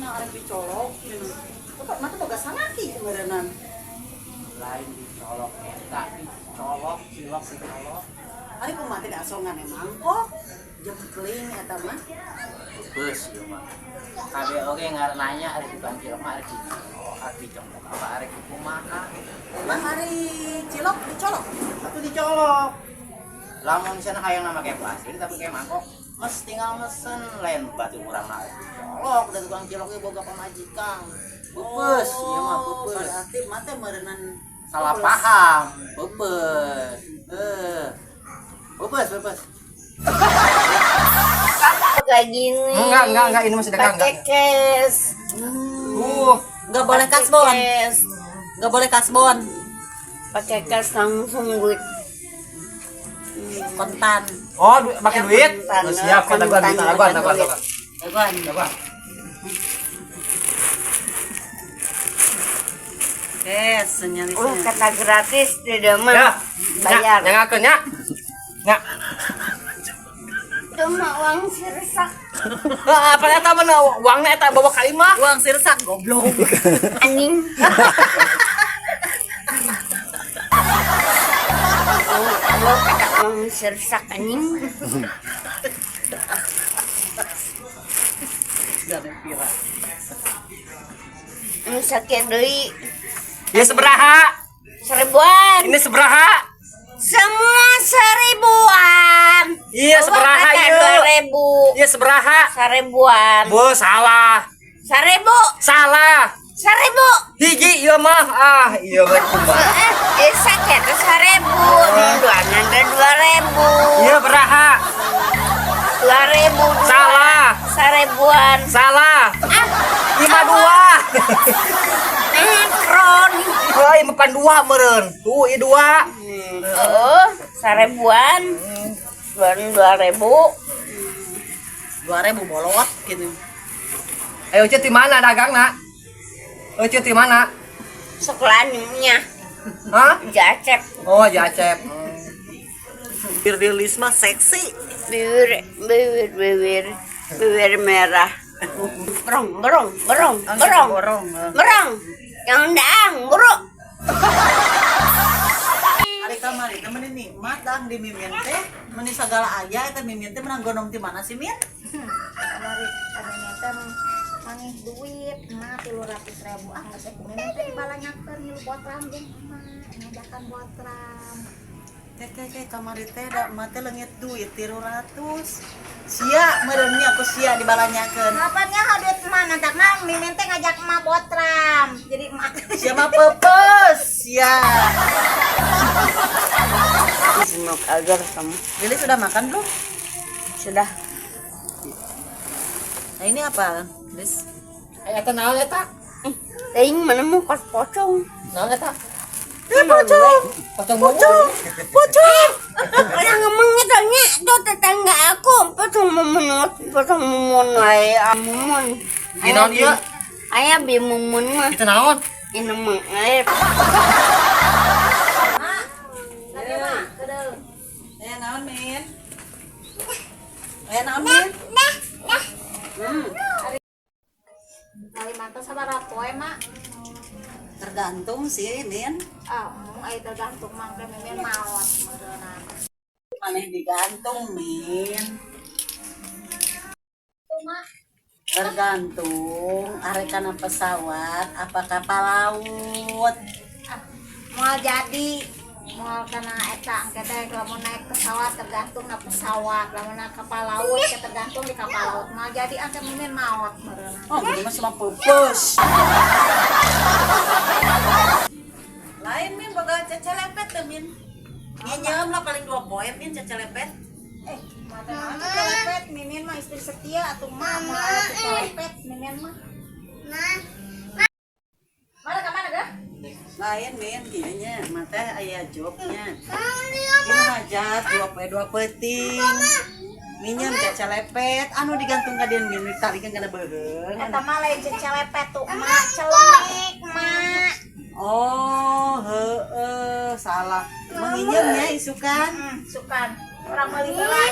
cenah arek dicolok. Kok mata boga salaki kemarenan. Lain dicolok eta dicolok cilok dicolok. Ari kumaha teh asongan emang kok. Jempling eta mah. Beus ieu mah. Kabeh oge ngarananya ari tukang cilok mah ari dicolok, ari dicolok apa ari kumaha. Emang hari cilok dicolok Atuh dicolok. Lamun cenah hayang make plastik tapi kayak mangkok, mes tinggal mesen lain batu urang mah dicolok dan tukang cilok ge boga pamajikan. Beus ieu mah beus. Berarti mah teh meureunnan Salah paham. Beus. Beus. Kayak gini. Enggak, ini masih dekat pakai cash. enggak boleh kasbon. Enggak boleh kasbon. Pakai cash langsung duit. Kontan. Oh, pakai duit? Kontan, Oh, siap, kita kontan, taguan. Jagoan. Senyalisnya. Kata gratis tidak mah. Ya. Bayar. Nyangakeun nya. Nya. Cuma uang sirsak. Apa eta mah uangna eta bawa ka imah? Uang sirsak goblok. Anjing. Kalau kata uang sirsak anjing. Ini sakit deui. Ya seberaha? 1000-an. Ini seberaha? Semua 1000-an. Iya seberaha ieu. 2000. Iya seberaha? 1000-an. Bu salah. 1000. Salah. 1000. Hiji ieu mah. Ieu mah kumaha? Sakit 1000. Duanan 2000. Iya beraha? 2000. Salah. 1000-an. Salah. 52. Kron. Oh, ieu mah 2 meureun. Tuh, ieu 2. Oh, 1000-an. 2000. 2000 bolot gitu. Ayo Cet di mana dagangna? Cet di mana? Sekolahnya Hah? Jacep. Oh, Jacep. Rilis mah seksi. Bibir merah. Berong. Yang dang, buruk. Ari kamari temenin nih, matang di mimin teh, meni sagala aya eta mimin teh menang gonong di mana sih, Min? Kamari adanya teh mangih duit mah 300.000 geus kumaha teh dibalanyakeun hilu botram jeung mah ngajakan botram. Teh kamari teh da mah teh leungit duit 300. Sia meureun nya ku sia dibalanyakeun. Kapannya hadet mah nantakna mimin teh ngajak mah botram. Jadi mah Sia mah pepes, sia. Semok agar kamu. Lili sudah makan belum? Sudah. Nah ini apa, Lis? Eta naon eta? Teuing mana mau kos pocong. Naon eta? Pocong. Orang ngomong itu nya tuh tetangga aku pocong mumun wae mumun. Ginaon ieu? Aya bi mumun mah. Itu naon? Ini mah aya Naon, Min? Naon, Min? Kalimantan sabaraha poe mah. Tergantung sih, Min. Mun aya tergantung mangke mimin maot meureunna. Maneh digantung, Min. Mah Tergantung arek kana pesawat apa kapal laut. moal jadi moal kana eta engke teh lamun naik pesawat tergantung na pesawat, lamun na kapal laut teh tergantung di kapal laut. Moal jadi angke mimin maot meureunna. Oh, jadi mah cuma pupus. Lain, Min, boga cecelepet teh, Min. Nyenyem lah paling 2 poe, Min, cecelepet. Mata cecelepet mimin mah istri setia atuh mah moal aya cecelepet mimin mah. Mana ka mana dah? Lain, Min, ieu nya mah teh aya jobnya. Ini hajat 2 poe 2 peuting. Minjem cecelepet anu digantung ka dieu, Min, ditarikeun kana beureung. Eta mah lain cecelepet tuh emak celemek mak. Oh, salah. Menginjemnya isukan. Sukan orang meuli heula.